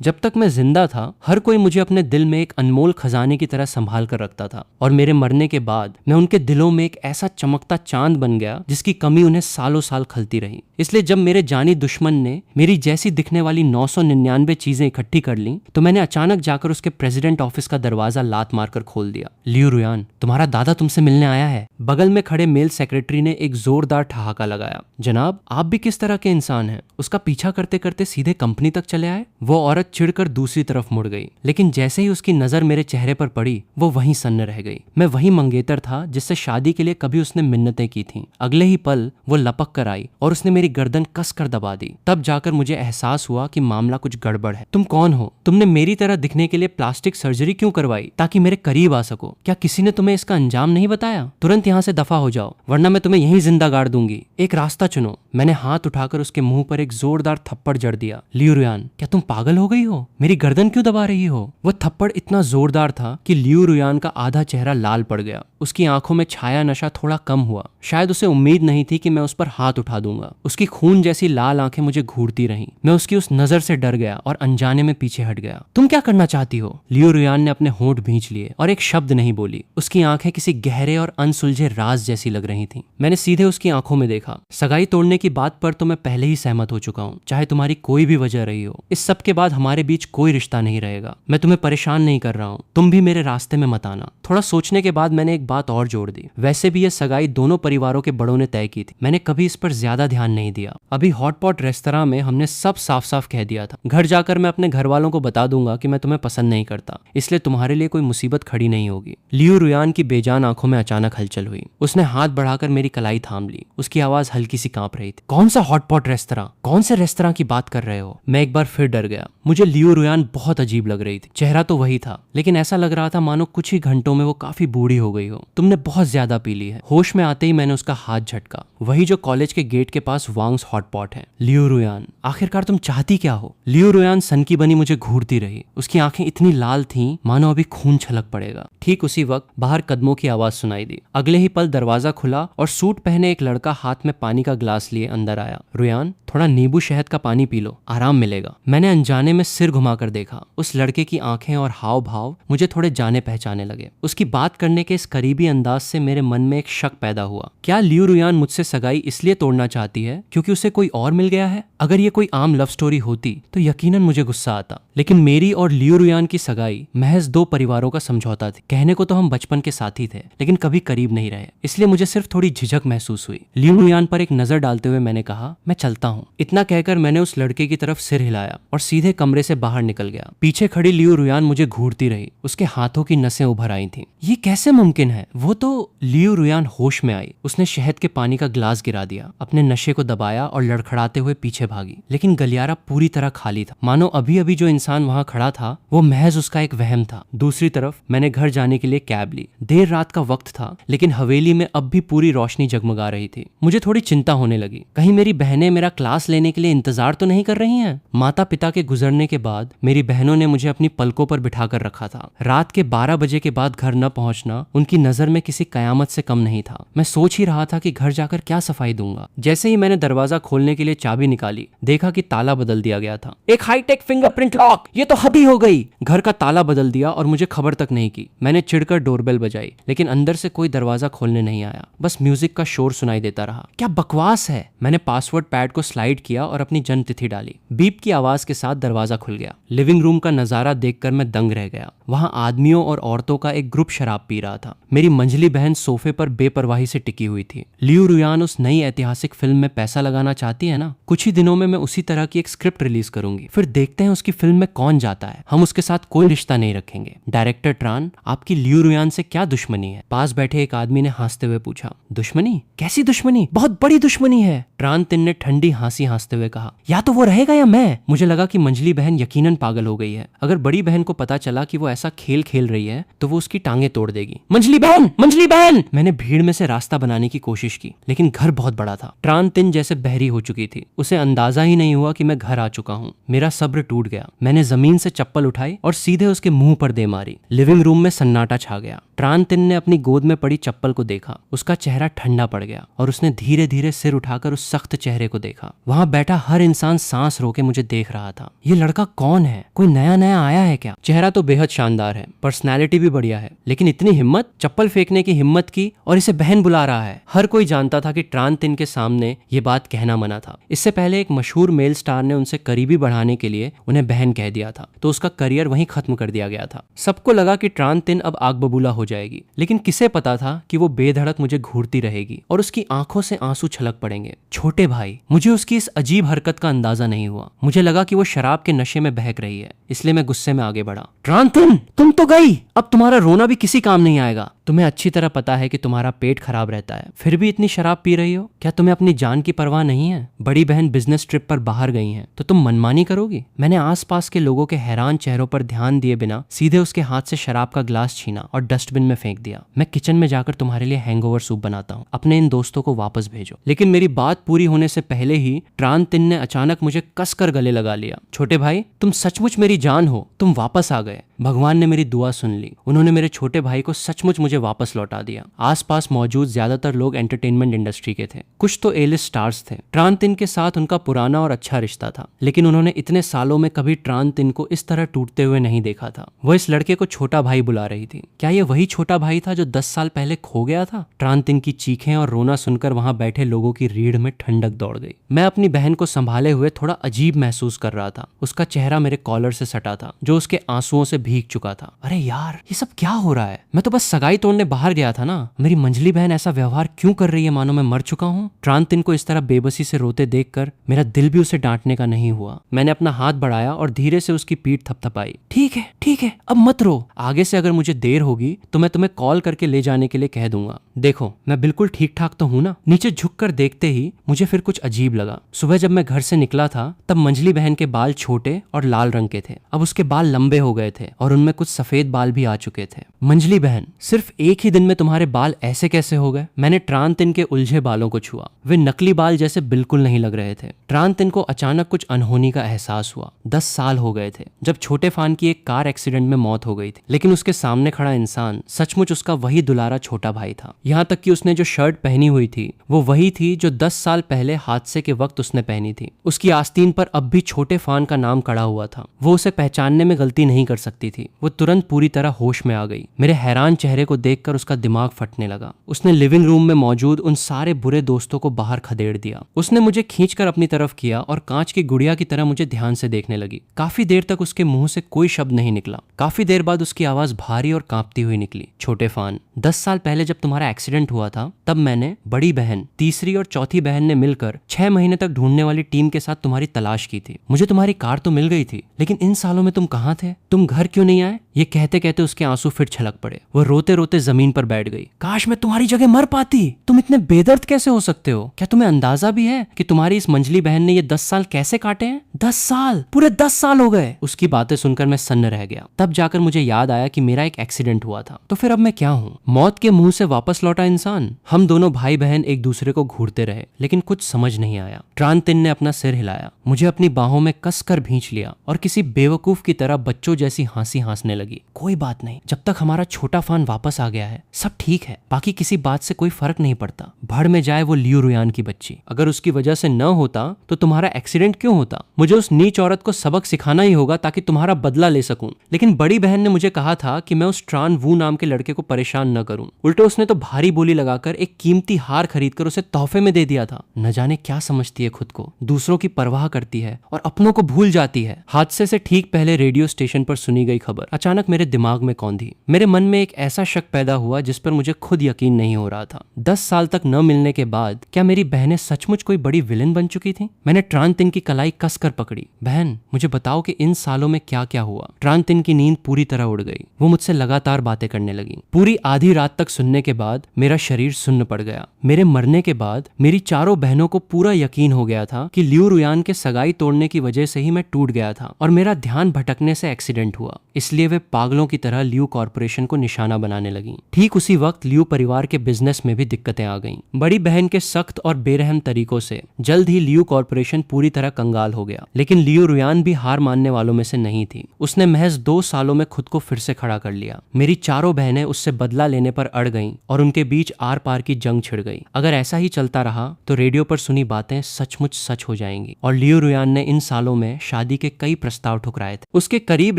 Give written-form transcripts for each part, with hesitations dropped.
जब तक मैं जिंदा था हर कोई मुझे अपने दिल में एक अनमोल खजाने की तरह संभाल कर रखता था, और मेरे मरने के बाद मैं उनके दिलों में एक ऐसा चमकता चांद बन गया जिसकी कमी उन्हें सालों साल खलती रही। इसलिए जब मेरे जानी दुश्मन ने मेरी जैसी दिखने वाली 999 चीजें इकट्ठी कर ली तो मैंने अचानक जाकर उसके प्रेसिडेंट ऑफिस का दरवाजा लात मारकर खोल दिया। लियू रुयान, तुम्हारा दादा तुमसे मिलने आया है। बगल में खड़े मेल सेक्रेटरी ने एक जोरदार ठहाका लगाया। जनाब, आप भी किस तरह के इंसान हैं? उसका पीछा करते करते सीधे कंपनी तक चले आए। वो औरत चिढ़कर दूसरी तरफ मुड़ गई, लेकिन जैसे ही उसकी नजर मेरे चेहरे पर पड़ी वो वहीं सन्न रह गई। मैं वही मंगेतर था जिससे शादी के लिए कभी उसने मिन्नतें की थीं। अगले ही पल वो लपक कर आई और उसने मेरी गर्दन कस कर दबा दी। तब जाकर मुझे एहसास हुआ कि मामला कुछ गड़बड़ है। तुम कौन हो? तुमने मेरी तरह दिखने के लिए प्लास्टिक सर्जरी क्यों करवाई? ताकि मेरे करीब आ सको। क्या किसी ने तुम्हें इसका अंजाम नहीं बताया? तुरंत यहाँ से दफा हो जाओ, वरना मैं तुम्हें यहीं जिंदा गाड़ दूंगी। एक रास्ता चुनो। मैंने हाथ उठाकर उसके मुंह पर एक जोरदार थप्पड़ जड़ दिया। लियू रुयान, क्या तुम पागल हो गई हो? मेरी गर्दन क्यों दबा रही हो? वह थप्पड़ इतना जोरदार था कि लियू रुयान का आधा चेहरा लाल पड़ गया। उसकी आंखों में छाया नशा थोड़ा कम हुआ। शायद उसे उम्मीद नहीं थी कि मैं उस पर हाथ उठा दूंगा। उसकी खून जैसी लाल आंखें मुझे घूरती रहीं। मैं उसकी उस नजर से डर गया और अनजाने में पीछे हट गया। तुम क्या करना चाहती हो? लियू रुयान ने अपने होंठ भींच लिए और एक शब्द नहीं बोली। उसकी आंखें किसी गहरे और अनसुलझे राज जैसी लग रही थीं। मैंने सीधे उसकी आंखों में देखा। सगाई तोड़ने की बात पर तो मैं पहले ही सहमत हो चुका हूँ, चाहे तुम्हारी कोई भी वजह रही हो। इस सब के बाद हमारे बीच कोई रिश्ता नहीं रहेगा। मैं तुम्हें परेशान नहीं कर रहा हूँ, तुम भी मेरे रास्ते में मत आना। थोड़ा सोचने के बाद मैंने एक बात और जोड़ दी। वैसे भी ये सगाई दोनों परिवारों के बड़ों ने तय की थी। मैंने कभी इस पर ज्यादा ध्यान नहीं दिया। अभी हॉटपॉट रेस्तरां में हमने सब साफ साफ कह दिया था। घर जाकर मैं अपने घर वालों को बता दूंगा कि मैं तुम्हें पसंद नहीं करता, इसलिए तुम्हारे लिए कोई मुसीबत खड़ी नहीं होगी। लियू रुयान की बेजान आंखों में अचानक हलचल हुई। उसने हाथ बढ़ाकर मेरी कलाई थाम ली। उसकी आवाज हल्की सी कांप रही थी। कौन सा हॉटपॉट रेस्तरां? कौन से रेस्तरां की बात कर रहे हो? मैं एक बार फिर डर गया। मुझे लियू रुयान बहुत अजीब लग रही थी। चेहरा तो वही था, लेकिन ऐसा लग रहा था मानो कुछ ही घंटों में वो काफी बूढ़ी हो गई हो। तुमने बहुत ज्यादा पी ली है। होश में आते ही मैंने उसका हाथ झटका। वही जो कॉलेज के गेट के पास वांग्स हॉटपॉट है। लियू रुयान, आखिरकार तुम चाहती क्या हो? लियू रुयान सनकी बनी मुझे घूरती रही। उसकी आंखें इतनी लाल थीं मानो अभी खून छलक पड़ेगा। ठीक उसी वक्त बाहर कदमों की आवाज सुनाई दी। अगले ही पल दरवाजा खुला और सूट पहने एक लड़का हाथ में पानी का ग्लास लिए अंदर आया। रुयान, थोड़ा नींबू शहद का पानी पी लो, आराम मिलेगा। मैंने अनजाने में सिर घुमाकर देखा। उस लड़के की आंखें और हाव भाव मुझे थोड़े जाने पहचाने लगे। उसकी बात करने के इस करीबी अंदाज से मेरे मन में एक शक पैदा हुआ। क्या लियू रुयान मुझसे सगाई इसलिए तोड़ना चाहती है क्योंकि उसे कोई और मिल गया है? अगर ये कोई आम लव स्टोरी होती तो यकीनन मुझे गुस्सा आता, लेकिन मेरी और लियू रुयान की सगाई महज दो परिवारों का समझौता थी। कहने को तो हम बचपन के साथी थे, लेकिन कभी करीब नहीं रहे, इसलिए मुझे सिर्फ थोड़ी झिझक महसूस हुई। लियू रुयान पर एक नजर डालते हुए मैंने कहा, मैं चलता हूँ। इतना कहकर मैंने उस लड़के की तरफ सिर हिलाया और सीधे कमरे से बाहर निकल गया। पीछे खड़ी लियू रुयान मुझे घूरती रही। उसके हाथों की नसें उभर आई थीं। ये कैसे मुमकिन है? वो तो लियू रुयान होश में आई। उसने शहद के पानी का गिलास गिरा दिया, अपने नशे को दबाया और लड़खड़ाते हुए पीछे भागी। लेकिन गलियारा पूरी तरह खाली था, मानो अभी अभी जो इंसान वहां खड़ा था वो महज उसका एक वहम था। दूसरी तरफ मैंने घर जाने के लिए कैब ली। देर रात का वक्त था, लेकिन हवेली में अब भी पूरी रोशनी जगमगा रही थी। मुझे थोड़ी चिंता होने लगी, कहीं मेरी बहनें मेरा क्लास लेने के लिए इंतजार तो नहीं कर रही हैं। माता पिता के गुजरने के बाद मेरी बहनों ने मुझे अपनी पलकों पर बिठा कर रखा था। रात के 12 बजे के बाद घर न पहुंचना उनकी नजर में किसी कयामत से कम नहीं था। मैं सोच ही रहा था कि घर जाकर क्या सफाई दूंगा। जैसे ही मैंने दरवाजा खोलने के लिए चाबी निकाली, देखा कि ताला बदल दिया गया था। एक हाईटेक फिंगरप्रिंट लॉक, ये तो हद ही हो गई। घर का ताला बदल दिया और मुझे खबर तक नहीं की। मैंने चिढ़कर डोरबेल बजाई, लेकिन अंदर से कोई दरवाजा खोलने नहीं आया। बस म्यूजिक का शोर सुनाई देता रहा। क्या बकवास है। मैंने पासवर्ड पैड को स्लाइड किया और अपनी जन्म तिथि डाली। बीप की आवाज के साथ दरवाजा खुल गया। लिविंग रूम का नजारा देखकर मैं दंग रह गया। वहां आदमियों और औरतों का एक ग्रुप शराब पी रहा था। मेरी मंझली बहन सोफे पर बेपरवाही से टिकी हुई थी। लियू रुयान उस नई ऐतिहासिक फिल्म में पैसा लगाना चाहती है ना? कुछ ही दिनों में मैं उसी तरह की एक स्क्रिप्ट रिलीज करूंगी, फिर देखते हैं उसकी फिल्म में कौन जाता है। हम उसके साथ कोई रिश्ता नहीं रखेंगे। डायरेक्टर ट्रान, आपकी लियू रुयान से क्या दुश्मनी है? पास बैठे एक आदमी ने हंसते हुए पूछा। दुश्मनी? कैसी दुश्मनी? बहुत बड़ी दुश्मनी है। ट्रान तिन ने ठंडी हंसी हंसते हुए कहा। या तो वो रहेगा या मैं। मुझे लगा कि मंझली बहन यकीनन पागल हो गई है। अगर बड़ी बहन को पता चला कि वो ऐसा खेल खेल रही है तो वो उसकी टांगे तोड़ देगी। मंझली बहन, मंझली बहन! मैंने भीड़ में से रास्ता बनाने की कोशिश की, लेकिन घर बहुत बड़ा था। ट्रान तिन जैसे बहरी हो चुकी थी। उसे अंदाजा ही नहीं हुआ कि मैं घर आ चुका हूँ। मेरा सब्र टूट गया। मैंने जमीन से चप्पल उठाई और सीधे उसके मुंह पर दे मारी। लिविंग रूम में सन्नाटा छा गया। ट्रांतिन ने अपनी गोद में पड़ी चप्पल को देखा। उसका चेहरा ठंडा पड़ गया और उसने धीरे धीरे सिर उठाकर उस सख्त चेहरे को देखा। वहां बैठा हर इंसान सांस रोके मुझे देख रहा था। ये लड़का कौन है? कोई नया नया आया है क्या? चेहरा तो बेहद शानदार है, पर्सनैलिटी भी बढ़िया है, लेकिन इतनी हिम्मत, चप्पल फेंकने की हिम्मत की, और इसे बहन बुला रहा है। हर कोई जानता था कि ट्रांतिन के सामने ये बात कहना मना था। इससे पहले एक मशहूर मेल स्टार ने उनसे करीबी बढ़ाने के लिए उन्हें बहन कह दिया था, तो उसका करियर वहीं खत्म कर दिया गया था। सबको लगा कि ट्रांतिन अब आग बबूला हो जाएगी, लेकिन किसे पता था कि वो बेधड़क मुझे घूरती रहेगी और उसकी आंखों से आंसू छलक पड़ेंगे। छोटे भाई, मुझे उसकी इस अजीब हरकत का अंदाजा नहीं हुआ। मुझे लगा कि वो शराब के नशे में बहक रही है, इसलिए मैं गुस्से में आगे बढ़ा। ट्रांतिन, तुम तो गई, अब तुम्हारा रोना भी किसी काम नहीं आएगा। तुम्हें अच्छी तरह पता है कि तुम्हारा पेट खराब रहता है, फिर भी इतनी शराब पी रही हो। क्या तुम्हें अपनी जान की परवाह नहीं है? बड़ी बहन बिजनेस ट्रिप पर बाहर गई हैं, तो तुम मनमानी करोगी? मैंने आसपास के लोगों के हैरान चेहरों पर ध्यान दिए बिना सीधे उसके हाथ से शराब का ग्लास छीना और डस्टबिन में फेंक दिया। मैं किचन में जाकर तुम्हारे लिए हैंगओवर सूप बनाता हूँ। अपने इन दोस्तों को वापस भेजो। लेकिन मेरी बात पूरी होने से पहले ही ट्रांतिन ने अचानक मुझे कसकर गले लगा लिया। छोटे भाई, तुम सचमुच मेरी जान हो, तुम वापस आ गए। भगवान ने मेरी दुआ सुन ली। उन्होंने मेरे छोटे भाई को सचमुच मुझे वापस लौटा दिया। आसपास मौजूद ज्यादातर लोग एंटरटेनमेंट इंडस्ट्री के थे, कुछ तो ए-लिस्ट स्टार्स थे। ट्रांतिन के साथ उनका पुराना और अच्छा रिश्ता था, लेकिन उन्होंने इतने सालों में कभी ट्रांतिन को इस तरह टूटते हुए नहीं देखा था। वो इस लड़के को छोटा भाई बुला रही थी। क्या ये वही छोटा भाई था जो 10 साल पहले खो गया था? ट्रांतिन की चीखें और रोना सुनकर वहां बैठे लोगों की रीढ़ में ठंडक दौड़ गई। मैं अपनी बहन को संभाले हुए थोड़ा अजीब महसूस कर रहा था। उसका चेहरा मेरे कॉलर से सटा था, जो उसके आंसुओं से भीग चुका था। अरे यार, ये सब क्या हो रहा है? मैं तो बस सगाई तोड़ने बाहर गया था ना। मेरी मंजली बहन ऐसा व्यवहार क्यों कर रही है मानो मैं मर चुका हूँ? ट्रांतिन को इस तरह बेबसी से रोते देखकर मेरा दिल भी उसे डांटने का नहीं हुआ। मैंने अपना हाथ बढ़ाया और धीरे से उसकी पीठ थपथपाई। ठीक है, अब मत रो। आगे से अगर मुझे देर होगी तो मैं तुम्हें कॉल करके ले जाने के लिए कह दूंगा। देखो, मैं बिल्कुल ठीक ठाक तो हूँ ना? नीचे झुककर देखते ही मुझे फिर कुछ अजीब लगा। सुबह जब मैं घर से निकला था तब मंजली बहन के बाल छोटे और लाल रंग के थे। अब उसके बाल लंबे हो गए थे और उनमें कुछ सफेद बाल भी आ चुके थे। मंजली बहन, सिर्फ एक ही दिन में तुम्हारे बाल ऐसे कैसे हो गए? मैंने ट्रांतिन के उलझे बालों को छुआ। वे नकली बाल जैसे बिल्कुल नहीं लग रहे थे। ट्रांतिन को अचानक कुछ अनहोनी का एहसास हुआ। 10 साल हो गए थे जब छोटे फान की एक कार एक्सीडेंट में मौत हो गई थी, लेकिन उसके सामने खड़ा इंसान सचमुच उसका वही दुलारा छोटा भाई था। यहाँ तक कि उसने जो शर्ट पहनी हुई थी वो वही थी जो 10 साल पहले हादसे के वक्त उसने पहनी थी। उसकी आस्तीन पर अब भी छोटे फान का नाम कड़ा हुआ था। वो उसे पहचानने में गलती नहीं कर सकती थी। वो तुरंत पूरी तरह होश में आ गई। मेरे हैरान चेहरे को देखकर उसका दिमाग फटने लगा। उसने लिविंग रूम में मौजूद उन सारे बुरे दोस्तों को बाहर खदेड़ दिया। उसने मुझे खींचकर अपनी तरफ किया और कांच की गुड़िया की तरह मुझे ध्यान से देखने लगी। काफी देर तक उसके मुंह से कोई शब्द नहीं निकला। काफी देर बाद उसकी आवाज भारी और कांपती हुई निकली। छोटे फान, 10 साल पहले जब तुम्हारा एक्सीडेंट हुआ था तब मैंने, बड़ी बहन, तीसरी और चौथी बहन ने मिलकर 6 महीने तक ढूंढने वाली टीम के साथ तुम्हारी तलाश की थी। मुझे तुम्हारी कार तो मिल गई थी, लेकिन इन सालों में तुम कहाँ थे? तुम घर क्यों नहीं आए? ये कहते कहते उसके आंसू फिर छलक पड़े। वो रोते रोते जमीन पर बैठ गई। काश मैं तुम्हारी जगह मर पाती। तुम इतने बेदर्द कैसे हो सकते हो? क्या तुम्हें अंदाजा भी है कि तुम्हारी इस मंजली बहन ने ये 10 साल कैसे काटे हैं? 10 साल, पूरे 10 साल हो गए। उसकी बातें सुनकर मैं सन्न रह गया। तब जाकर मुझे याद आया कि मेरा एक एक्सीडेंट हुआ था, तो फिर अब मैं क्या हूँ? मौत के मुंह से वापस लौटा इंसान। हम दोनों भाई बहन एक दूसरे को घूरते रहे, लेकिन कुछ समझ नहीं आया। ट्रांतिन ने अपना सिर हिलाया, मुझे अपनी बाहों में कसकर भींच लिया और किसी बेवकूफ की तरह बच्चों जैसी हंसी हंसने लगी। कोई बात नहीं, जब तक हमारा छोटा फान वापस आ गया है सब ठीक है। बाकी किसी बात से कोई फर्क नहीं पड़ता। भड़ में जाए वो लियू रुयान की बच्ची। अगर उसकी वजह से न होता तो तुम्हारा एक्सीडेंट क्यों होता? मुझे उस नीच औरत को सबक सिखाना ही होगा ताकि तुम्हारा बदला ले सकूं। लेकिन बड़ी बहन ने मुझे कहा था कि मैं उस ट्रान वू नाम के लड़के को परेशान न करूं। उल्टे उसने तो भारी बोली लगाकर एक कीमती हार खरीदकर उसे तोहफे में दे दिया था। न जाने क्या समझती है खुद को, दूसरों की परवाह करती है और अपनों को भूल जाती है। हादसे से ठीक पहले रेडियो स्टेशन पर सुनी गई खबर अचानक मेरे दिमाग में कौंधी। मेरे मन में एक ऐसा शक पैदा हुआ जिस पर मुझे खुद यकीन नहीं हो रहा था। 10 साल तक न मिलने के बाद क्या मेरी बहनें सचमुच कोई बड़ी विलेन बन चुकी थी? मैंने ट्रांतिन की कलाई कसकर पकड़ी। बहन, मुझे बताओ कि इन सालों में क्या क्या हुआ। ट्रांतिन की नींद पूरी तरह उड़ गई। वो मुझसे लगातार बातें करने लगी। पूरी आधी रात तक सुनने के बाद मेरा शरीर सुन्न पड़ गया। मेरे मरने के बाद मेरी चारों बहनों को पूरा यकीन हो गया था कि लियू रुयान के सगाई तोड़ने की वजह से ही मैं टूट गया था और मेरा ध्यान भटकने से एक्सीडेंट हुआ। इसलिए वे पागलों की तरह लियू कॉर्पोरेशन को निशाना बनाने लगी। ठीक उसी वक्त लियू परिवार के बिजनेस में भी दिक्कतें आ गईं। बड़ी बहन के सख्त और बेरहम तरीकों से जल्द ही लियू कॉर्पोरेशन पूरी तरह कंगाल हो गया। लेकिन लियू रुयान भी हार मानने वालों में से नहीं थी। उसने महज 2 सालों में खुद को फिर से खड़ा कर लिया। मेरी चारों बहनें उससे बदला लेने पर अड़ गईं और उनके बीच आर पार की जंग छिड़ गई। अगर ऐसा ही चलता रहा तो रेडियो पर सुनी बातें सचमुच सच हो जाएंगी। और लियो रुयान ने इन सालों में शादी के कई प्रस्ताव ठुकराए थे। उसके करीब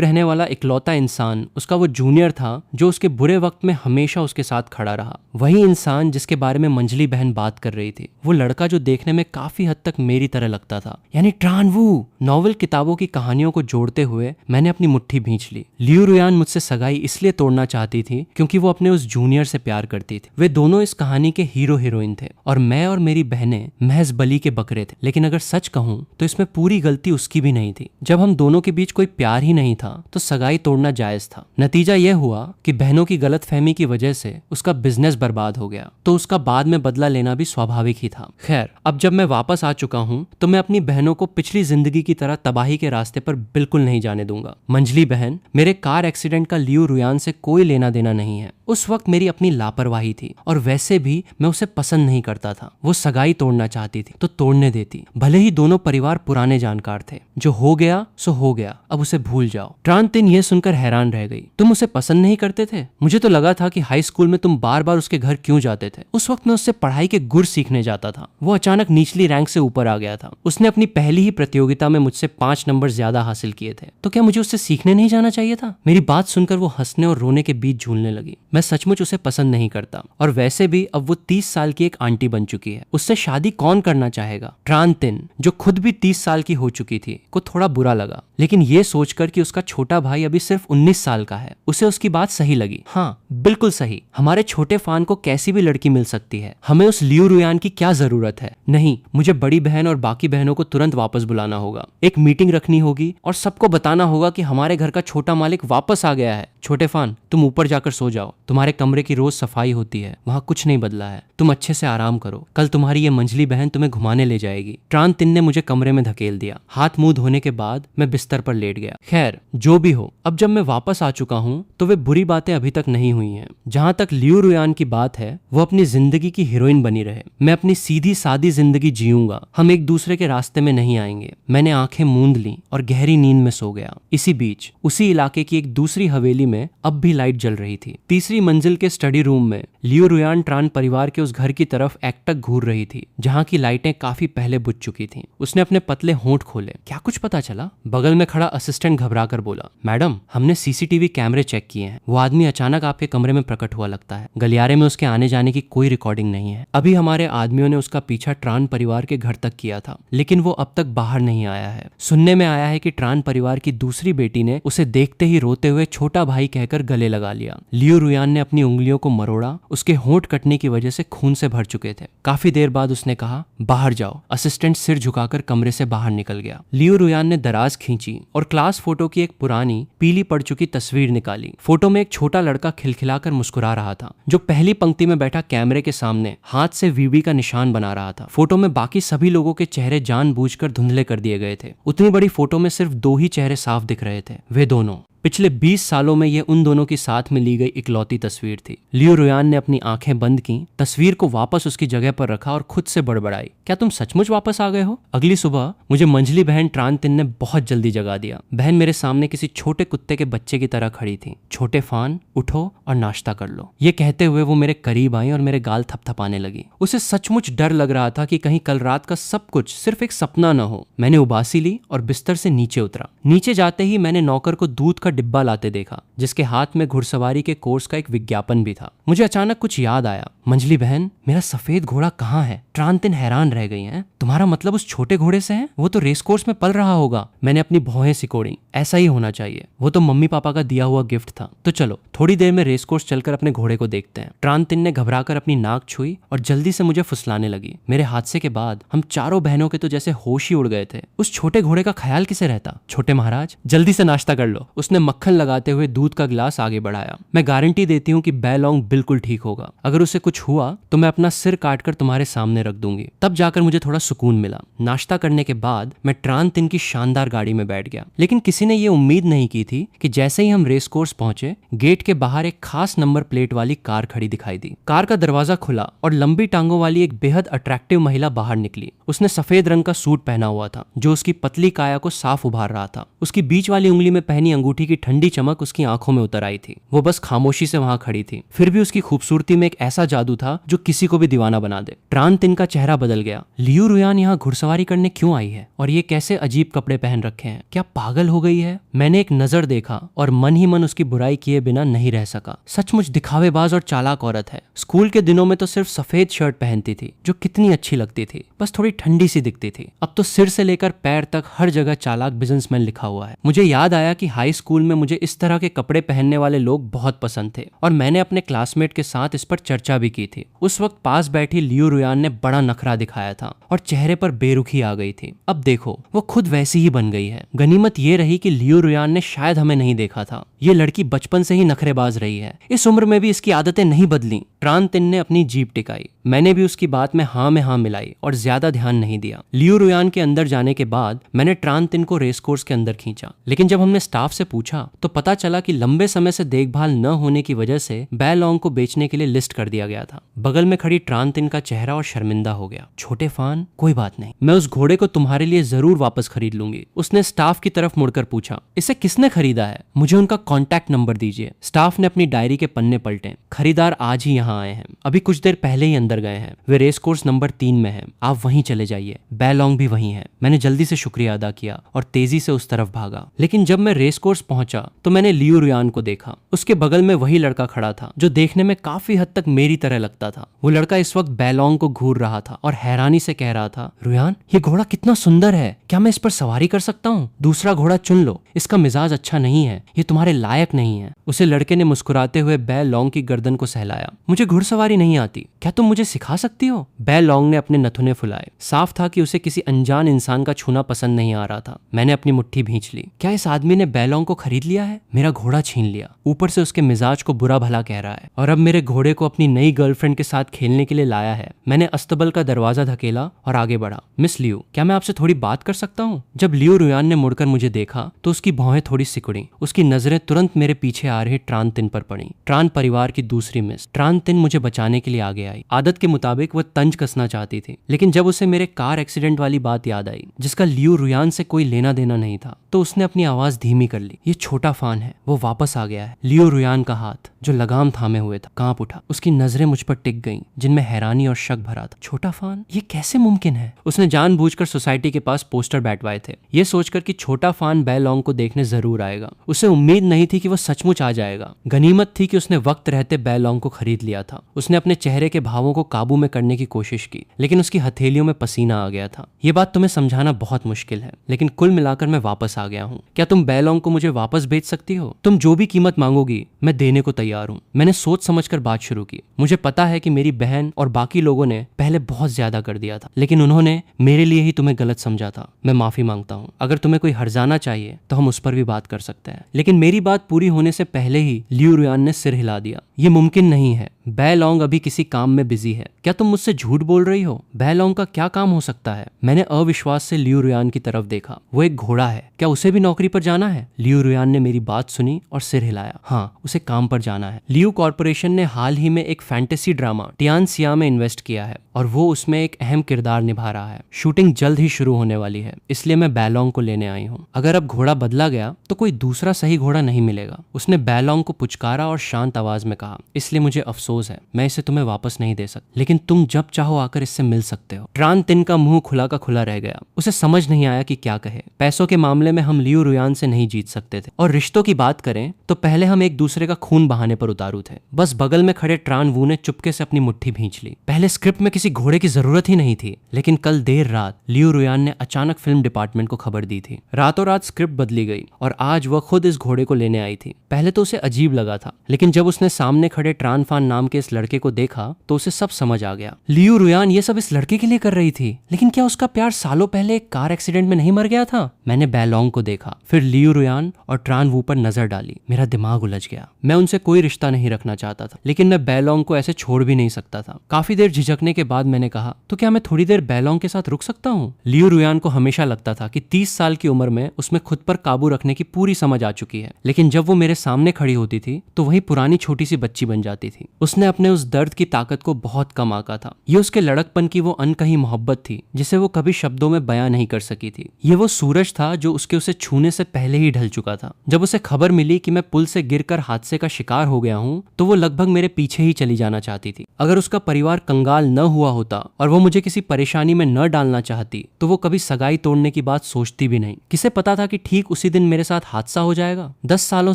रहने वाला इकलौता इंसान उसका वो जूनियर था जो उसके बुरे वक्त में हमेशा उसके साथ खड़ा रहा। वही इंसान जिसके बारे में मंजली बहन बात कर रही थी, वो लड़का जो देखने में काफी हद तक मेरी तरह लगता था, यानी ट्रान वू। नॉवल किताबों की कहानियों को जोड़ते हुए मैंने अपनी मुट्ठी भींच ली। लियो रुयान मुझसे सगाई इसलिए तोड़ना चाहती थी क्योंकि वो अपने उस जूनियर से प्यार करती थी। वे दोनों इस कहानी के हीरो हीरोइन थे और मैं और मेरी बहनें महज बलि के बकरे थे। लेकिन अगर सच कहूं तो इसमें पूरी गलती उसकी भी नहीं थी। जब हम दोनों के बीच कोई प्यार ही नहीं था तो सगाई तोड़ना जायज था। नतीजा यह हुआ कि बहनों की गलतफहमी की वजह से उसका बिजनेस बर्बाद हो गया, तो उसका बाद में बदला लेना भी स्वाभाविक ही था। खैर, अब जब मैं वापस आ चुका हूं तो मैं अपनी बहनों को पिछली जिंदगी की तरह तबाही के रास्ते पर बिल्कुल नहीं जाने दूंगा। मंजली बहन, मेरे कार एक्सीडेंट का लियो रुयान से कोई लेना देना नहीं है। उस वक्त मेरी अपनी लापरवाही थी और वैसे भी मैं उसे पसंद नहीं करता था। वो सगाई तोड़ना चाहती थी तो तोड़ने देती, भले ही दोनों परिवार पुराने जानकार थे। जो हो गया सो हो गया, अब उसे भूल जाओ। ट्रान तिन यह सुनकर हैरान रह गई। तुम उसे पसंद नहीं करते थे? मुझे तो लगा था कि हाई स्कूल में तुम बार बार उसके घर क्यों जाते थे। उस वक्त मैं उससे पढ़ाई के गुर सीखने जाता था। वो अचानक निचली रैंक से ऊपर आ गया था। उसने अपनी पहली ही प्रतियोगिता में मुझसे 5 नंबर ज्यादा हासिल किए थे, तो क्या मुझे उससे सीखने नहीं जाना चाहिए था? मेरी बात सुनकर वो हंसने और रोने के बीच झूलने लगी। मैं सचमुच उसे पसंद नहीं करता और वैसे भी अब वो 30 साल की एक आंटी बन चुकी है। उससे शादी कौन करना चाहेगा? ट्रान तिन, जो खुद भी 30 साल की हो चुकी थी, को थोड़ा बुरा लगा, लेकिन ये सोचकर कि उसका छोटा भाई अभी सिर्फ 19 साल का है, उसे उसकी बात सही लगी। हाँ, बिल्कुल सही। हमारे छोटे फान को कैसी भी लड़की मिल सकती है, हमें उस लियो रुयान की क्या जरूरत है? नहीं, मुझे बड़ी बहन और बाकी बहनों को तुरंत वापस बुलाना होगा। एक मीटिंग रखनी होगी और सबको बताना होगा कि हमारे घर का छोटा मालिक वापस आ गया है। छोटे फान, तुम ऊपर जाकर सो जाओ। तुम्हारे कमरे की रोज सफाई होती है, वहाँ कुछ नहीं बदला है। तुम अच्छे से आराम करो, कल तुम्हारी ये मंजली बहन तुम्हें घुमाने ले जाएगी। ट्रान तिन ने मुझे कमरे में धकेल दिया। हाथ मुंह धोने के बाद मैं बिस्तर पर लेट गया। खैर, जो भी हो, अब जब मैं वापस आ चुका हूँ तो वे बुरी बातें अभी तक नहीं हुई हैं। जहाँ तक लियो रुयान की बात है, वो अपनी जिंदगी की हीरोइन बनी रहे। मैं अपनी सीधी सादी जिंदगी जीऊंगा। हम एक दूसरे के रास्ते में नहीं आएंगे। मैंने आंखें मूंद ली और गहरी नींद में सो गया। इसी बीच उसी इलाके की एक दूसरी हवेली में अब भी लाइट जल रही थी। तीसरी मंजिल के स्टडी रूम में लियो रुयान ट्रान परिवार के उस घर की तरफ एकटक घूर रही थी जहाँ की लाइटें काफी पहले बुझ चुकी थीं। उसने अपने पतले होंठ खोले। क्या कुछ पता चला? बगल में खड़ा असिस्टेंट घबराकर बोला, मैडम, हमने सीसीटीवी कैमरे चेक किए हैं। वो आदमी अचानक आपके कमरे में प्रकट हुआ लगता है। गलियारे में उसके आने जाने की कोई रिकॉर्डिंग नहीं है। अभी हमारे आदमियों ने उसका पीछा ट्रान परिवार के घर तक किया था, लेकिन वो अब तक बाहर नहीं आया है। सुनने में आया है कि ट्रान परिवार की दूसरी बेटी ने उसे देखते ही रोते हुए छोटा भाई कहकर गले लगा लिया। लियो रुयान ने अपनी उंगलियों को मरोड़ा। उसके होंठ कटने की वजह से खून से भर चुके थे। काफी देर बाद उसने कहा, बाहर जाओ। असिस्टेंट सिर झुकाकर कमरे से बाहर निकल गया। लियो रुयान ने दराज खींची और क्लास फोटो की एक पुरानी पीली पड़ चुकी तस्वीर निकाली। फोटो में एक छोटा लड़का खिलखिलाकर मुस्कुरा रहा था, जो पहली पंक्ति में बैठा कैमरे के सामने हाथ से वीवी का निशान बना रहा था। फोटो में बाकी सभी लोगों के चेहरे जानबूझकर धुंधले कर दिए गए थे। उतनी बड़ी फोटो में सिर्फ 2 ही चेहरे साफ दिख रहे थे, वे दोनों। पिछले 20 सालों में ये उन दोनों की साथ में ली गई इकलौती तस्वीर थी। लियो रुयान ने अपनी आंखें बंद की, तस्वीर को वापस उसकी जगह पर रखा और खुद से बड़बड़ाई, क्या तुम सचमुच वापस आ गए हो? अगली सुबह मुझे मंजली बहन ट्रान तिन ने बहुत जल्दी जगा दिया। बहन मेरे सामने किसी छोटे कुत्ते के बच्चे की तरह खड़ी थी। छोटे फान, उठो और नाश्ता कर लो। ये कहते हुए वो मेरे करीब आई और मेरे गाल थपथपाने लगी। उसे सचमुच डर लग रहा था कि कहीं कल रात का सब कुछ सिर्फ एक सपना न हो। मैंने उबासी ली और बिस्तर से नीचे उतरा। नीचे जाते ही मैंने नौकर को दूध का डिब्बा लाते देखा, जिसके हाथ में घुड़सवारी के कोर्स का एक विज्ञापन भी था। मुझे अचानक कुछ याद आया। मंजली बहन, मेरा सफेद घोड़ा कहाँ है? ट्रान तिन हैरान रह गई हैं। तुम्हारा मतलब उस छोटे घोड़े से है? वो तो रेस कोर्स में पल रहा होगा। मैंने अपनी भौहें सिकोड़ी। ऐसा ही होना चाहिए, वो तो मम्मी पापा का दिया हुआ गिफ्ट था। तो चलो थोड़ी देर में रेस कोर्स चलकर अपने घोड़े को देखते हैं। ट्रान तिन ने घबराकर अपनी नाक छुई और जल्दी से मुझे फुसलाने लगी। मेरे हादसे के बाद हम चारों बहनों के तो जैसे होश ही उड़ गए थे। उस छोटे घोड़े का ख्याल किसे रहता? छोटे महाराज, जल्दी से नाश्ता कर लो। उसने मक्खन लगाते हुए दूध का गिलास आगे बढ़ाया। मैं गारंटी देती हूँ कि बैलोंग बिल्कुल ठीक होगा। अगर उसे कुछ हुआ तो मैं अपना सिर काटकर तुम्हारे सामने रख दूंगी। तब जाकर मुझे थोड़ा सुकून मिला। नाश्ता करने के बाद मैं ट्रान तिन की शानदार गाड़ी में बैठ गया, लेकिन किसी ने ये उम्मीद नहीं की थी कि जैसे ही हम रेस कोर्स पहुंचे, गेट के बाहर एक खास नंबर प्लेट वाली कार खड़ी दिखाई दी। कार का दरवाजा खुला और लंबी टांगों वाली एक बेहद अट्रैक्टिव महिला बाहर निकली। उसने सफेद रंग का सूट पहना हुआ था, जो उसकी पतली काया को साफ उभार रहा था। उसकी बीच वाली उंगली में पहनी अंगूठी की ठंडी चमक उसकी आंखों में उतर आई थी। वो बस खामोशी से वहां खड़ी थी, फिर भी उसकी खूबसूरती में एक ऐसा जादू था जो किसी को भी दीवाना बना दे। ट्रान तिन का चेहरा बदल गया। लियू रुयान यहाँ घुड़सवारी करने क्यों आई है और ये कैसे अजीब कपड़े पहन रखे हैं? क्या पागल हो गई है? मैंने एक नजर देखा और मन ही मन उसकी बुराई किए बिना नहीं रह सका। सचमुच दिखावेबाज और चालाक औरत है। स्कूल के दिनों में तो सिर्फ सफेद शर्ट पहनती थी जो कितनी अच्छी लगती थी, बस थोड़ी ठंडी सी दिखती थी। अब तो सिर से लेकर पैर तक हर जगह चालाक बिजनेसमैन लिखा हुआ है। मुझे याद आया कि हाई स्कूल में मुझे इस तरह के कपड़े पहनने वाले लोग बहुत पसंद थे और मैंने अपने क्लासमेट के साथ इस पर चर्चा भी की थी। उस वक्त पास बैठी लियू रुयान ने बड़ा नखरा दिखाया था और चेहरे पर बेरुखी आ गई थी। अब देखो वो खुद वैसी ही बन गई है। गनीमत ये रही कि लियू रुयान ने शायद हमें नहीं देखा था। ये लड़की बचपन से ही नखरेबाज रही है, इस उम्र में भी इसकी आदतें नहीं बदली। ट्रान तिन ने अपनी जीभ टिकाई। मैंने भी उसकी बात में हाँ मिलाई और ज्यादा ध्यान नहीं दिया। लियू रुयान के अंदर जाने के बाद मैंने ट्रान तिन को रेस कोर्स के अंदर खींचा, लेकिन जब हमने स्टाफ से पूछा तो पता चला कि लंबे समय से देखभाल न होने की वजह से बैलोंग को बेचने के लिए लिस्ट कर दिया गया था। बगल में खड़ी ट्रान तिन का चेहरा और शर्मिंदा हो गया। छोटे फान, कोई बात नहीं, मैं उस घोड़े को तुम्हारे लिए जरूर वापस खरीद लूंगी। उसने स्टाफ की तरफ मुड़कर पूछा, इसे किसने खरीदा है? मुझे उनका कॉन्टैक्ट नंबर दीजिए। स्टाफ ने अपनी डायरी के पन्ने पलटे। खरीदार आज ही यहाँ आए हैं, अभी कुछ देर पहले ही अंदर गए हैं। वे रेस कोर्स नंबर 3 में हैं, आप वहीं चले जाइए। बैलोंग भी वहीं है। मैंने जल्दी से शुक्रिया अदा किया और तेजी से उस तरफ भागा। लेकिन जब मैं रेस कोर्स पहुंचा तो मैंने लियू रुयान को देखा। उसके बगल में वही लड़का खड़ा था जो देखने में काफी हद तक मेरी तरह लगता था। वो लड़का इस वक्त बैलोंग को घूर रहा था और हैरानी से कह रहा था, रुयान ये घोड़ा कितना सुंदर है, क्या मैं इस पर सवारी कर सकता हूँ? दूसरा घोड़ा चुन लो, इसका मिजाज अच्छा नहीं है, ये तुम्हारे लायक नहीं है। उसे लड़के ने मुस्कुराते हुए बैलोंग की गर्दन को सहलाया। मुझे घुड़सवारी नहीं आती, क्या तुम मुझे सिखा सकती हो? बैलोंग ने अपने नथुने फुलाए। साफ था कि उसे किसी अनजान इंसान का छूना पसंद नहीं आ रहा था। मैंने अपनी मुट्ठी भींच ली। क्या इस आदमी ने बैलोंग को खरीद लिया है? मेरा घोड़ा छीन लिया, ऊपर से उसके मिजाज को बुरा भला कह रहा है और अब मेरे घोड़े को अपनी नई गर्लफ्रेंड के साथ खेलने के लिए लाया है। मैंने अस्तबल का दरवाजा धकेला और आगे बढ़ा। मिस लियू, क्या मैं आपसे थोड़ी बात कर सकता हूँ? जब लियू रुयान ने मुड़कर मुझे देखा तो उसकी भौहें थोड़ी सिकुड़ी। उसकी नजरें तुरंत मेरे पीछे आ रहे ट्रान तिन पर पड़ी। ट्रान परिवार की दूसरी मिस। ट्रान तिन मुझे बचाने के लिए आगे आई। आदत के मुताबिक वह तंज कसना चाहती थी, लेकिन जब उसे मेरे कार एक्सीडेंट वाली बात याद आई जिसका लियू रुयान से कोई लेना देना नहीं था, तो उसने अपनी आवाज धीमी कर ली। ये छोटा फान है, वो वापस आ गया है। लियू रुयान का हाथ जो लगाम थामे हुए था कांप उठा। उसकी नजरें मुझ पर टिक गईं, जिनमें हैरानी और शक भरा था। छोटा फान, ये कैसे मुमकिन है? उसने जानबूझकर सोसाइटी के पास पोस्टर बैठवाए थे, ये सोचकर कि छोटा फान बैलोंग को देखने जरूर आएगा। उसे उम्मीद नहीं थी कि वो सचमुच आ जाएगा। गनीमत थी कि उसने वक्त रहते बैलोंग को खरीद लिया था। उसने अपने चेहरे के भावों को काबू में करने की कोशिश की, लेकिन उसकी हथेलियों में पसीना आ गया था। ये बात तुम्हें समझाना बहुत मुश्किल है, लेकिन कुल मिलाकर मैं वापस आ गया हूँ। क्या तुम बैलोंग को मुझे वापस भेज सकती हो? तुम जो भी कीमत मांगोगी मैं देने को तैयार हूँ। मैंने सोच समझकर बात शुरू की। मुझे पता है कि मेरी बहन और बाकी लोगों ने पहले बहुत ज्यादा कर दिया था, लेकिन उन्होंने मेरे लिए ही तुम्हें गलत समझा था। मैं माफी मांगता हूँ। अगर तुम्हें कोई हर्जाना चाहिए तो हम उस पर भी बात कर सकते हैं। लेकिन मेरी बात पूरी होने से पहले ही लियू रुयान ने सिर हिला दिया। ये मुमकिन नहीं है, बैलोंग अभी किसी काम में बिजी है। क्या तुम मुझसे झूठ बोल रही हो? बैलोंग का क्या काम हो सकता है? मैंने अविश्वास से लियू रुयान की तरफ देखा। वो एक घोड़ा है, क्या उसे भी नौकरी पर जाना है? लियू रुयान ने मेरी बात सुनी और सिर हिलाया। हाँ, उसे काम पर जाना है। लियू कॉर्पोरेशन ने हाल ही में एक फैंटेसी ड्रामा टियानसिया में इन्वेस्ट किया है और वो उसमें एक अहम किरदार निभा रहा है। शूटिंग जल्द ही शुरू होने वाली है, इसलिए मैं बैलोंग को लेने आई हूँ। अगर अब घोड़ा बदला गया तो कोई दूसरा सही घोड़ा नहीं मिलेगा। उसने बैलोंग को पुचकारा और शांत आवाज में कहा, इसलिए मुझे अफसोस है, मैं इसे तुम्हें वापस नहीं दे सकता, लेकिन तुम जब चाहो आकर इससे मिल सकते हो। ट्रान तिन का मुंह खुला का खुला रह गया। उसे समझ नहीं आया कि क्या कहे। पैसों के मामले में हम लियू रुयान से नहीं जीत सकते थे, और रिश्तों की बात करें तो पहले हम एक दूसरे का खून बहाने पर उतारू थे। बस बगल में खड़े ट्रान वू ने चुपके से अपनी मुट्ठी भींच ली। पहले स्क्रिप्ट में किसी घोड़े की जरूरत ही नहीं थी, लेकिन कल देर रात लियू रुयान ने अचानक फिल्म डिपार्टमेंट को खबर दी थी। रातों रात स्क्रिप्ट बदली गई और आज वह खुद इस घोड़े को लेने आई थी। पहले तो उसे अजीब लगा था, लेकिन जब उसने सामने खड़े ट्रान फान नाम के इस लड़के को देखा तो उसे सब समझ आ गया। लियू रुयान ये सब इस लड़के के लिए कर रही थी, लेकिन क्या उसका प्यार सालों पहले एक कार एक्सीडेंट में नहीं मर गया था? मैंने बैलोंग को देखा, फिर लियू रुयान और ट्रान वू पर नजर डाली। मेरा दिमाग उलझ गया। मैं उनसे कोई रिश्ता नहीं रखना चाहता था, लेकिन मैं बैलोंग को ऐसे छोड़ भी नहीं सकता था। काफी देर झिझकने के बाद मैंने कहा, तो क्या मैं थोड़ी देर बैलोंग के साथ रुक सकता हूँ? लियू रुयान को हमेशा लगता था कि 30 साल की उम्र में उसमें खुद पर काबू रखने की पूरी समझ आ चुकी है, लेकिन जब वो मेरे सामने खड़ी होती थी तो वही पुरानी छोटी सी बच्ची बन जाती थी। उसने अपने उस दर्द की ताकत को बहुत कम आंका था। ये उसके लड़कपन की वो अनकही मोहब्बत थी जिसे वो कभी शब्दों में बयां नहीं कर सकी थी। ये वो सूरज था जो उसके उसे छूने से पहले ही ढल चुका था। जब उसे खबर मिली कि मैं पुल से गिरकर हादसे का शिकार हो गया हूँ तो वो लगभग मेरे पीछे ही चली जाना चाहती थी। अगर उसका परिवार कंगाल न हुआ होता और वो मुझे किसी परेशानी में न डालना चाहती तो वो कभी सगाई तोड़ने की बात सोचती भी नहीं। किसे पता था कि ठीक उसी दिन मेरे साथ हादसा हो जाएगा। 10 सालों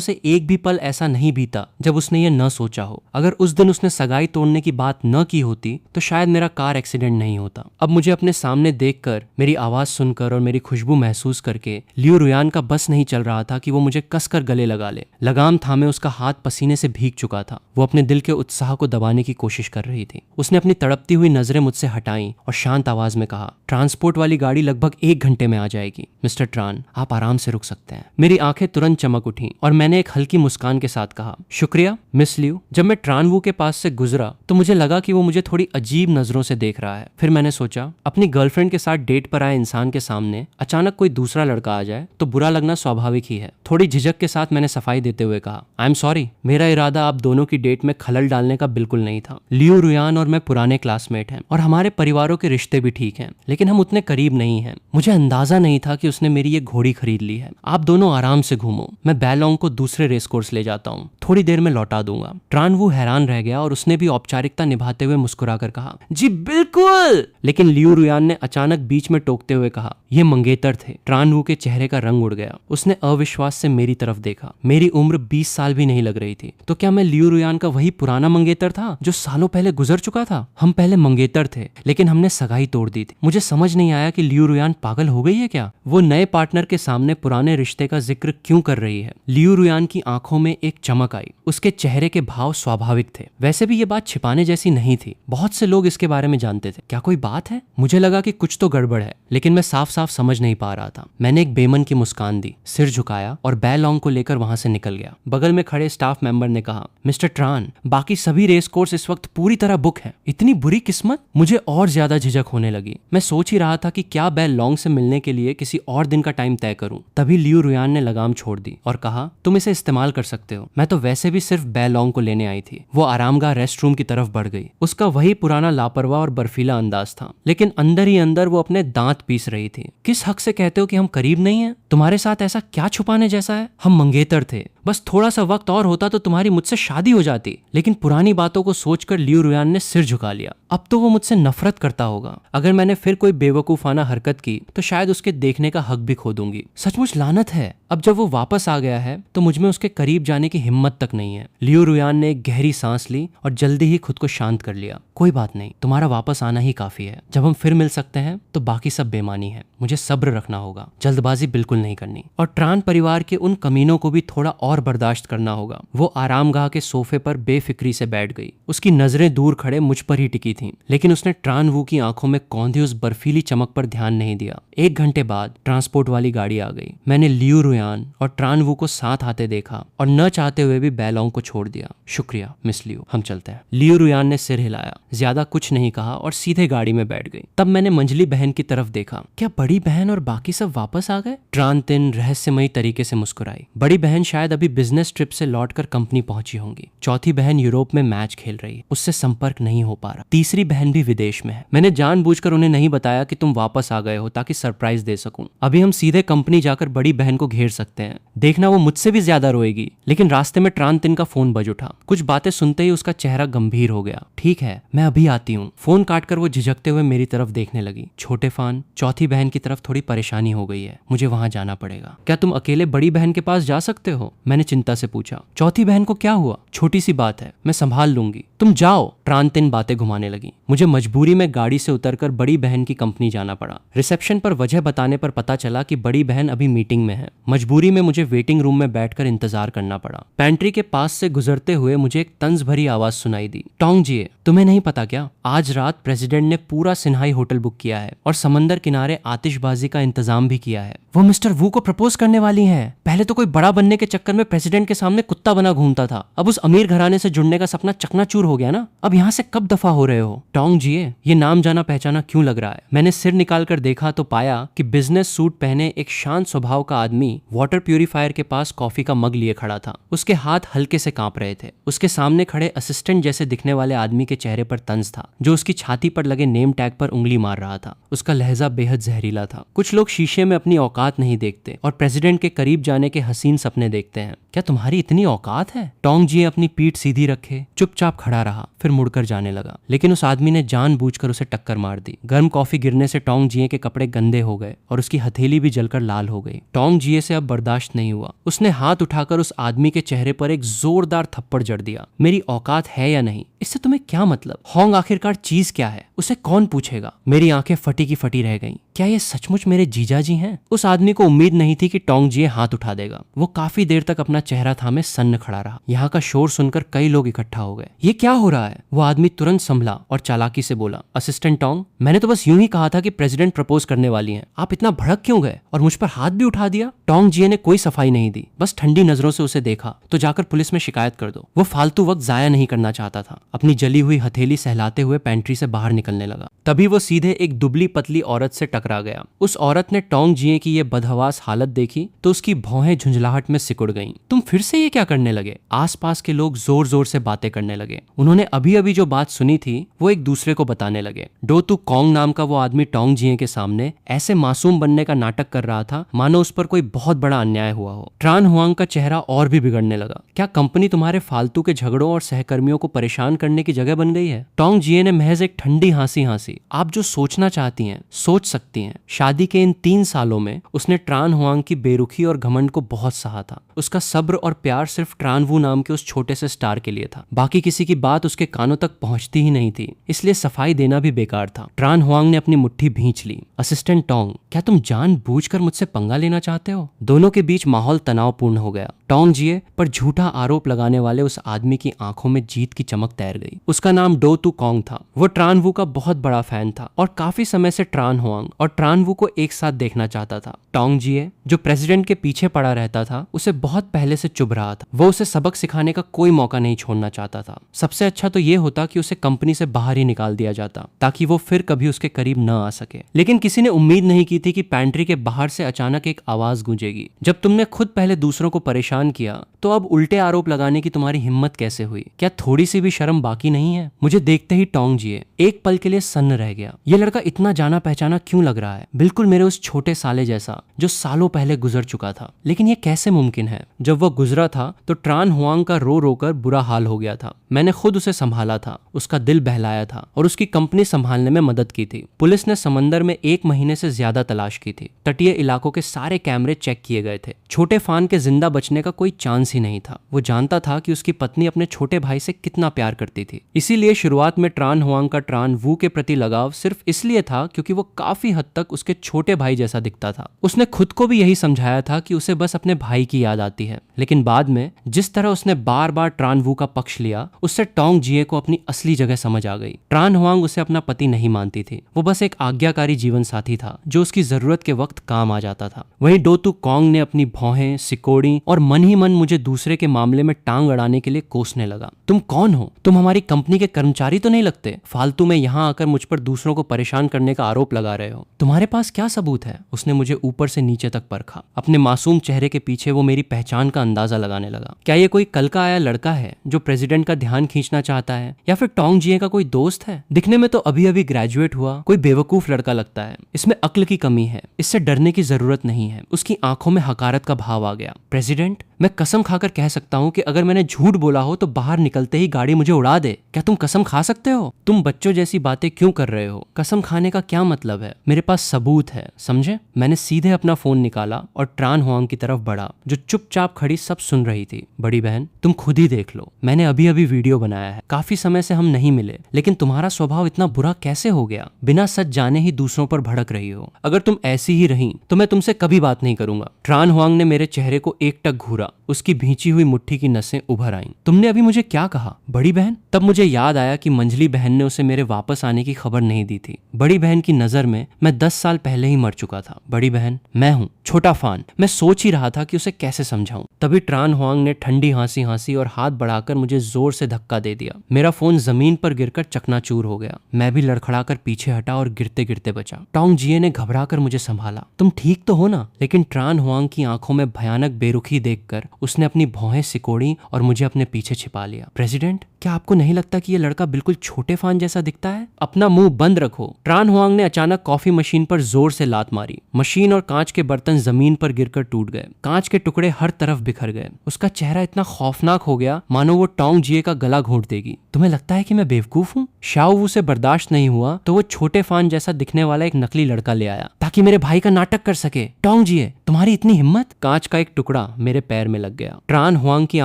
से एक भी पल ऐसा नहीं बीता जब उसने ये न सोचा हो। अगर उस दिन उसने सगाई तोड़ने की बात न की होती तो शायद मेरा कार एक्सीडेंट नहीं होता। अब मुझे अपने सामने देखकर, मेरी आवाज सुनकर और मेरी खुशबू महसूस करके लियो रुयान का बस नहीं चल रहा था कि वो मुझे कसकर गले लगा ले। लगाम थामे उसका हाथ पसीने से भीग चुका था। वो अपने दिल के उत्साह को दबाने की कोशिश कर रही थी। उसने अपनी तड़पती हुई नजरें मुझसे हटाई और शांत आवाज में कहा, ट्रांसपोर्ट वाली गाड़ी लगभग 1 घंटे में आ जाएगी। मिस्टर ट्रान, आप आराम से रुक सकते हैं। मेरी आंखें तुरंत चमक उठी और मैंने एक हल्की मुस्कान के साथ कहा, शुक्रिया मिस लियो। जब मैं ट्रानवू के पास से गुजरा तो मुझे लगा कि वो मुझे थोड़ी अजीब नजरों से देख रहा है। फिर मैंने सोचा, अपनी गर्लफ्रेंड के साथ डेट पर आए इंसान के सामने अचानक कोई दूसरा लड़का आ जाए तो बुरा लगना स्वाभाविक ही है। थोड़ी झिझक के साथ मैंने सफाई देते हुए कहा, आई एम सॉरी, मेरा इरादा आप दोनों की डेट में खलल डालने का बिल्कुल नहीं था। लियो रुयान और मैं पुराने क्लासमेट हैं और हमारे परिवारों के रिश्ते भी ठीक हैं, लेकिन हम उतने करीब नहीं हैं। मुझे अंदाजा नहीं था कि उसने मेरी ये घोड़ी खरीद ली है। आप दोनों आराम से घूमो, मैं बैलोंग को दूसरे रेस कोर्स ले जाता हूँ, थोड़ी देर में लौटा दूंगा। ट्रानवू हैरान रह गया और उसने भी औपचारिकता निभाते हुए मुस्कुराकर कहा, जी बिल्कुल। लेकिन लियो रुयान ने अचानक बीच में टोकते हुए कहा, ये मंगेतर थे। ट्रानवू के चेहरे का रंग उड़ गया। उसने अविश्वास से मेरी तरफ देखा। मेरी उम्र 20 साल भी नहीं लग रही थी। तो क्या मैं लियो रुयान का वही पुराना मंगेतर था जो सालों पहले गुजर चुका था? हम पहले मंगेतर थे लेकिन हमने सगाई तोड़ दी थी। मुझे समझ नहीं आया कि लियो रुयान पागल हो गई है क्या? वो नए पार्टनर के सामने पुराने रिश्ते का जिक्र क्यों कर रही है? लियो रुयान की आंखों में एक चमक आई। उसके चेहरे के भाव स्वाभाविक थे। वैसे भी ये बात छिपाने जैसी नहीं थी। बहुत से लोग इसके बारे में जानते थे। क्या कोई बात है? मुझे लगा कि कुछ तो गड़बड़ है, लेकिन मैं साफ साफ समझ नहीं पा रहा था। मैंने एक बेमन की मुस्कान दी, सिर झुकाया और बैलोंग को लेकर वहां से निकल गया। बगल में खड़े स्टाफ मेंबर ने कहा, मिस्टर ट्रान, बाकी सभी रेस कोर्स इस वक्त पूरी तरह बुक है। इतनी बुरी किस्मत? मुझे और ज्यादा झिझक होने लगी। मैं सोच ही रहा था कि क्या बैलोंग से मिलने के लिए किसी और दिन का टाइम तय करूं। तभी लियो रुयान ने लगाम छोड़ दी और कहा, तुम इसे इस्तेमाल कर सकते हो। मैं तो वैसे भी सिर्फ बैलोंग को लेने आई थी। वो आरामगाह रेस्ट रूम की तरफ बढ़ गई। उसका वही पुराना लापरवाह और बर्फीला अंदाज था, लेकिन अंदर ही अंदर वो अपने दांत पीस रही थी। किस हक से कहते हो कि हम करीब नहीं हैं? तुम्हारे साथ ऐसा क्या छुपाने जैसा है? हम मंगेतर थे। बस थोड़ा सा वक्त और होता तो तुम्हारी मुझसे शादी हो जाती। लेकिन पुरानी बातों को सोचकर लियो रुयान ने सिर झुका लिया। अब तो वो मुझसे नफरत करता होगा। अगर मैंने फिर कोई बेवकूफाना हरकत की तो शायद उसके देखने का हक भी खो दूंगी। सचमुच लानत है। अब जब वो वापस आ गया है तो मुझ में उसके करीब जाने की हिम्मत तक नहीं है। लियो रुयान ने एक गहरी सांस ली और जल्दी ही खुद को शांत कर लिया। कोई बात नहीं, तुम्हारा वापस आना ही काफी है। जब हम फिर मिल सकते हैं तो बाकी सब बेमानी है। मुझे सब्र रखना होगा, जल्दबाजी बिल्कुल नहीं करनी। और ट्रान परिवार के उन कमीनों को भी थोड़ा और बर्दाश्त करना होगा। वो आरामगाह के सोफे पर बेफिक्री से बैठ गई। उसकी नजरें दूर खड़े मुझ पर ही टिकी थीं, लेकिन उसने ट्रानवू की आंखों में कौंधी उस बर्फीली चमक पर ध्यान नहीं दिया। 1 घंटे बाद ट्रांसपोर्ट वाली गाड़ी आ गई। मैंने लियो रुयान और ट्रानवू को साथ आते देखा और न चाहते हुए भी बैलोंग को छोड़ दिया। शुक्रिया मिस लियो, हम चलते हैं। लियो रुयान ने सिर हिलाया, ज्यादा कुछ नहीं कहा और सीधे गाड़ी में बैठ गई। तब मैंने मंजली बहन की तरफ देखा। क्या बड़ी बहन और बाकी सब वापस आ गए? ट्रानतिन रहस्यमयी तरीके से मुस्कुराई। बड़ी बहन शायद अभी बिजनेस ट्रिप से लौटकर कंपनी पहुंची होंगी। चौथी बहन यूरोप में मैच खेल रही है, उससे संपर्क नहीं हो पा रहा। तीसरी बहन भी विदेश में है। मैंने जानबूझकर उन्हें नहीं बताया कि तुम वापस आ गए हो ताकि सरप्राइज दे सकूं। अभी हम सीधे कंपनी जाकर बड़ी बहन को घेर सकते हैं। देखना वो मुझसे भी ज्यादा रोएगी। लेकिन रास्ते में ट्रानतिन का फोन बज उठा। कुछ बातें सुनते ही उसका चेहरा गंभीर हो गया। ठीक है, मैं अभी आती हूँ। फोन काटकर वो झिझकते हुए मेरी तरफ देखने लगी। छोटे फान, चौथी बहन की तरफ थोड़ी परेशानी हो गई है, मुझे वहां जाना पड़ेगा। क्या तुम अकेले बड़ी बहन के पास जा सकते हो? मैंने चिंता से पूछा। चौथी बहन को क्या हुआ? छोटी सी बात है, मैं संभाल लूंगी, तुम जाओ। ट्रानतिन बातें घुमाने लगी। मुझे मजबूरी में गाड़ी से उतरकर बड़ी बहन की कंपनी जाना पड़ा। रिसेप्शन पर वजह बताने पर पता चला कि बड़ी बहन अभी मीटिंग में है। मजबूरी में मुझे वेटिंग रूम में बैठकर इंतजार करना पड़ा। पेंट्री के पास से गुजरते हुए मुझे एक तंज भरी आवाज सुनाई दी। टोंग जिए, तुम्हें नहीं पता क्या? आज रात प्रेसिडेंट ने पूरा सिन्हाई होटल बुक किया है और समंदर किनारे आतिशबाजी का इंतजाम भी किया है। वो मिस्टर वू को प्रपोज करने वाली हैं। पहले तो कोई बड़ा बनने के चक्कर में प्रेसिडेंट के सामने कुत्ता बना घूमता था, अब उस अमीर घराने से जुड़ने का सपना चकनाचूर हो गया ना। अब यहाँ से कब दफा हो रहे हो? टोंग जिए, ये नाम जाना पहचाना क्यों लग रहा है? मैंने सिर निकाल कर देखा तो पाया कि बिजनेस सूट पहने एक शांत स्वभाव का आदमी वाटर प्यूरिफायर के पास कॉफी का मग लिए खड़ा था। उसके हाथ हल्के से कांप रहे थे। उसके सामने खड़े असिस्टेंट जैसे दिखने वाले आदमी के चेहरे पर तंज था, जो उसकी छाती पर लगे नेम टैग पर उंगली मार रहा था। उसका लहजा बेहद जहरीला था। कुछ लोग शीशे में अपनी औकात नहीं देखते और प्रेसिडेंट के करीब जाने के हसीन सपने देखते हैं। क्या तुम्हारी इतनी औकात है? टोंग जिए अपनी पीठ सीधी रखे चुपचाप खड़ा रहा, फिर मुड़कर जाने लगा। लेकिन उस आदमी ने जानबूझकर उसे टक्कर मार दी। गर्म कॉफी गिरने से टोंग जिए के कपड़े गंदे हो गए और उसकी हथेली भी जलकर लाल हो गई। टोंग जिए से अब बर्दाश्त नहीं हुआ। उसने हाथ उठाकर उस आदमी के चेहरे पर एक जोरदार थप्पड़ जड़ दिया। मेरी औकात है या नहीं, इससे तुम्हें क्या मतलब? होंग आखिरकार चीज क्या है, उसे कौन पूछेगा? मेरी आंखें फटी की फटी रह गईं। क्या ये सचमुच मेरे जीजाजी हैं? उस आदमी को उम्मीद नहीं थी कि टोंग जिए हाथ उठा देगा। वो काफी देर तक अपना चेहरा थामे सन्न खड़ा रहा। यहाँ का शोर सुनकर कई लोग इकट्ठा हो गए। ये क्या हो रहा है? वो आदमी तुरंत संभला और चालाकी से बोला, असिस्टेंट टोंग, मैंने तो बस यूं ही कहा था कि प्रेसिडेंट प्रपोज करने वाली हैं। आप इतना भड़क क्यों गए और मुझ पर हाथ भी उठा दिया? टोंग जिए ने कोई सफाई नहीं दी, बस ठंडी नजरों से उसे देखा। तो जाकर पुलिस में शिकायत कर दो। वो फालतू वक्त जाया नहीं करना चाहता था। अपनी जली हुई हथेली सहलाते हुए पेंट्री से बाहर निकलने लगा। तभी वो सीधे एक दुबली पतली औरत से टकरा गया। उस औरत ने टोंग जिए की ये बदहवास हालत देखी तो उसकी भौहें झुंझलाहट में सिकुड़ गईं। तुम फिर से ये क्या करने लगे? आसपास के लोग जोर जोर से बातें करने लगे। उन्होंने अभी अभी जो बात सुनी थी वो एक दूसरे को बताने लगे। डो तू कॉन्ग नाम का वो आदमी टोंग जिए के सामने ऐसे मासूम बनने का नाटक कर रहा था मानो उस पर कोई बहुत बड़ा अन्याय हुआ हो। ट्रान हुआंग का चेहरा और भी बिगड़ने लगा। क्या कंपनी तुम्हारे फालतू के झगड़ों और सहकर्मियों को परेशान करने की जगह बन गई है? टोंग जिए ने महज एक ठंडी हंसी हंसी। आप जो सोचना चाहती हैं सोच सकती हैं। शादी के इन 3 सालों में उसने ट्रान हुआंग की बेरुखी और घमंड को बहुत सहा था। उसका सब्र और प्यार सिर्फ ट्रान वू नाम के उस छोटे से स्टार के लिए था। बाकी किसी की बात उसके कानों तक पहुंचती ही नहीं थी, इसलिए सफाई देना भी बेकार था। ट्रान हुआंग ने अपनी मुट्ठी भींच ली। असिस्टेंट टोंग, क्या तुम जानबूझकर मुझसे पंगा लेना चाहते हो? दोनों के बीच माहौल तनावपूर्ण हो गया। टोंग जिए पर झूठा आरोप लगाने वाले उस आदमी की आंखों में जीत की चमक तैर गई। उसका नाम डो तू कॉन्ग था। वो ट्रान वू का बहुत बड़ा फैन था और काफी समय से ट्रान हुआंग और ट्रान वू को एक साथ देखना चाहता था। टोंग जिए, जो प्रेसिडेंट के पीछे पड़ा रहता था, उसे बहुत पहले से चुभ रहा था। वो उसे सबक सिखाने का कोई मौका नहीं छोड़ना चाहता था। सबसे अच्छा तो ये होता कि उसे कंपनी से बाहर ही निकाल दिया जाता ताकि वो फिर कभी उसके करीब न आ सके। लेकिन किसी ने उम्मीद नहीं की थी कि पैंट्री के बाहर से अचानक एक आवाज गूंजेगी। जब तुमने खुद पहले दूसरों को परेशान किया तो अब उल्टे आरोप लगाने की तुम्हारी हिम्मत कैसे हुई? क्या थोड़ी सी भी शर्म बाकी नहीं है? मुझे देखते ही टोंग जिए एक पल के लिए सन्न रह गया। ये लड़का इतना जाना पहचाना क्यों लग रहा है? बिल्कुल मेरे उस छोटे साले जैसा जो सालों पहले गुजर चुका था। लेकिन ये कैसे मुमकिन है? जब वो गुजरा था तो ट्रान हुआंग का रो रोकर बुरा हाल हो गया था। मैंने खुद उसे संभाला था, उसका दिल बहलाया था और उसकी कंपनी संभालने में मदद की थी। पुलिस ने समंदर में 1 महीने से ज्यादा तलाश की थी। तटीय इलाकों के सारे कैमरे चेक किए गए थे। छोटे फान के जिंदा बचने का कोई चांस ही नहीं था। वो जानता था कि उसकी पत्नी अपने छोटे भाई से कितना प्यार करती थी। इसीलिए शुरुआत में ट्रान हुआंग का ट्रान वू के प्रति लगाव सिर्फ इसलिए था क्योंकि वो काफी हद तक उसके छोटे भाई जैसा दिखता था। उसने खुद को भी यही समझाया था कि उसे बस अपने भाई की याद आती है। लेकिन बाद में जिस तरह उसने बार बार ट्रान वू का पक्ष लिया, उससे टोंग जिए को अपनी असली जगह समझ आ गई। ट्रान हुआंग उसे अपना पति नहीं मानती थी। वो बस एक आज्ञाकारी जीवन साथी था जो उसकी जरूरत के वक्त काम आ जाता था। वहीं डो तू कॉन्ग ने अपनी भौहें सिकोड़ी और मन ही मन मुझे दूसरे के मामले में टांग अड़ाने के लिए कोसने लगा। तुम कौन हो? तुम हमारी कंपनी के कर्मचारी तो नहीं लगते? फालतू में यहाँ आकर मुझ पर दूसरों को परेशान करने का आरोप लगा रहे हो। तुम्हारे पास क्या सबूत है? उसने मुझे ऊपर से नीचे तक परखा। अपने मासूम चेहरे के पीछे वो मेरी पहचान का अंदाजा लगाने लगा। क्या ये कोई कल का आया लड़का है जो प्रेसिडेंट का ध्यान खींचना चाहता है, या फिर टोंग जिए का कोई दोस्त है? दिखने में तो अभी अभी ग्रेजुएट हुआ कोई बेवकूफ लड़का लगता है। इसमें अक्ल की कमी है। इससे डरने की जरूरत नहीं है। उसकी आंखों में हकारत का भाव आ गया। प्रेसिडेंट, मैं कसम खाकर कह सकता हूँ कि अगर मैंने झूठ बोला हो तो बाहर निकलते ही गाड़ी मुझे उड़ा दे। क्या तुम कसम खा सकते हो? तुम बच्चों जैसी बातें क्यों कर रहे हो? कसम खाने का क्या मतलब है? मेरे पास सबूत है, समझे? मैंने सीधे अपना फोन निकाला और ट्रान हुआंग की तरफ बढ़ा, जो चुपचाप खड़ी सब सुन रही थी। बड़ी बहन, तुम खुद ही देख लो। मैंने अभी अभी वीडियो बनाया है। काफी समय से हम नहीं मिले, लेकिन तुम्हारा स्वभाव इतना बुरा कैसे हो गया? बिना सच जाने ही दूसरों पर भड़क रही हो। अगर तुम ऐसी ही रही तो मैं तुमसे कभी बात नहीं करूंगा। ट्रान हुआंग ने मेरे चेहरे को एकटक घूरा। उसकी भींची हुई मुट्ठी की नसें उभर आईं। तुमने अभी मुझे क्या कहा? बड़ी बहन? तब मुझे याद आया कि मंजली बहन ने उसे मेरे वापस आने की खबर नहीं दी थी। बड़ी बहन की नजर में मैं 10 साल पहले ही मर चुका था। बड़ी बहन, मैं हूँ छोटा फान। मैं सोच ही रहा था कि उसे कैसे समझाऊं। समझाऊं। तभी ट्रान हुआंग ने ठंडी हंसी हंसी और हाथ बढ़ाकर मुझे जोर से धक्का दे दिया। मेरा फोन जमीन पर गिरकर चकनाचूर हो गया। मैं भी लड़खड़ाकर पीछे हटा और गिरते गिरते बचा। टोंग जिए ने घबराकर मुझे संभाला। तुम ठीक तो हो ना? लेकिन ट्रान हुआंग की आंखों में भयानक बेरुखी देखकर उसने अपनी भौहें सिकोड़ी और मुझे अपने पीछे छिपा लिया। प्रेसिडेंट, क्या आपको नहीं लगता कि यह लड़का बिल्कुल छोटे फान जैसा दिखता है? अपना मुंह बंद रखो। ट्रान हुआंग ने अचानक कॉफी मशीन पर जोर से लात मारी। मशीन और कांच के बर्तन जमीन पर गिरकर टूट गए। कांच के टुकड़े हर तरफ बिखर गए। उसका चेहरा इतना खौफनाक हो गया मानो वो टोंग जिए का गला घोंट देगी। तुम्हें लगता है कि मैं बेवकूफ हूँ? शाओ वू से बर्दाश्त नहीं हुआ तो वो छोटे फान जैसा दिखने वाला एक नकली लड़का ले आया ताकि मेरे भाई का नाटक कर सके। टोंग जिए, तुम्हारी इतनी हिम्मत? कांच का एक टुकड़ा मेरे पैर में लग गया। ट्रान हुआंग की